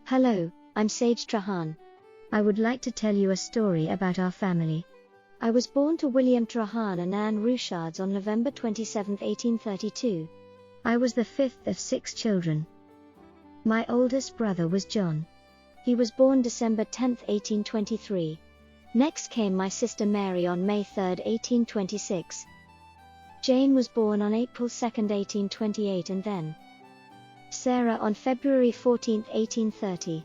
Hello, I'm Sage Treharne. I would like to tell you a story about our family. I was born to William Treharne and Anne Rouchards on November 27, 1832. I was the fifth of 6 children. My oldest brother was John. He was born December 10, 1823. Next came my sister Mary on May 3, 1826. Jane was born on April 2, 1828, and then Sarah on February 14, 1830.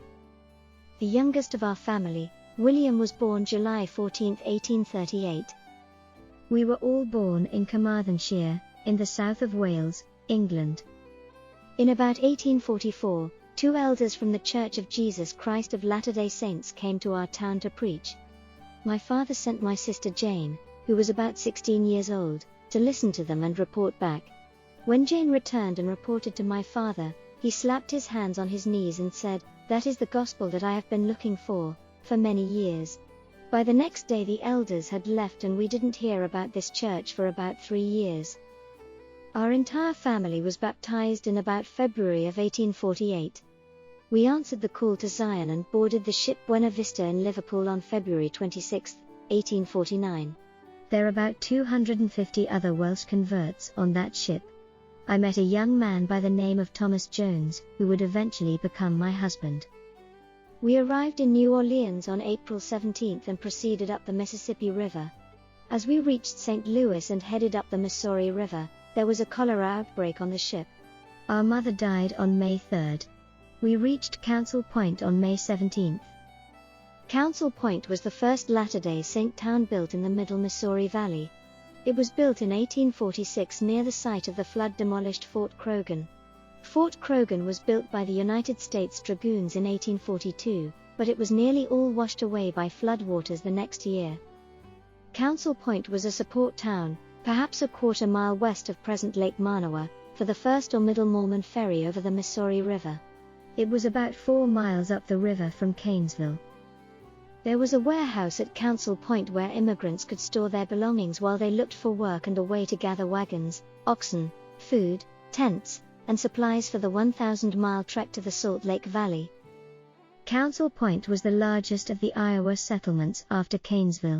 The youngest of our family, William, was born July 14, 1838. We were all born in Carmarthenshire, in the south of Wales, England. In about 1844, 2 elders from the Church of Jesus Christ of Latter-day Saints came to our town to preach. My father sent my sister Jane, who was about 16 years old, to listen to them and report back. When Jane returned and reported to my father, he slapped his hands on his knees and said, "That is the gospel that I have been looking for many years." By the next day the elders had left and we didn't hear about this church for about 3 years. Our entire family was baptized in about February of 1848. We answered the call to Zion and boarded the ship Buena Vista in Liverpool on February 26, 1849. There are about 250 other Welsh converts on that ship. I met a young man by the name of Thomas Jones, who would eventually become my husband. We arrived in New Orleans on April 17 and proceeded up the Mississippi River. As we reached St. Louis and headed up the Missouri River, there was a cholera outbreak on the ship. Our mother died on May 3. We reached Council Point on May 17. Council Point was the first Latter-day Saint town built in the Middle Missouri Valley. It was built in 1846 near the site of the flood-demolished Fort Croghan. Fort Croghan was built by the United States Dragoons in 1842, but it was nearly all washed away by floodwaters the next year. Council Point was a support town, perhaps a quarter-mile west of present Lake Manawa, for the first or middle Mormon ferry over the Missouri River. It was about 4 miles up the river from Canesville. There was a warehouse at Council Point where immigrants could store their belongings while they looked for work and a way to gather wagons, oxen, food, tents, and supplies for the 1,000-mile trek to the Salt Lake Valley. Council Point was the largest of the Iowa settlements after Canesville.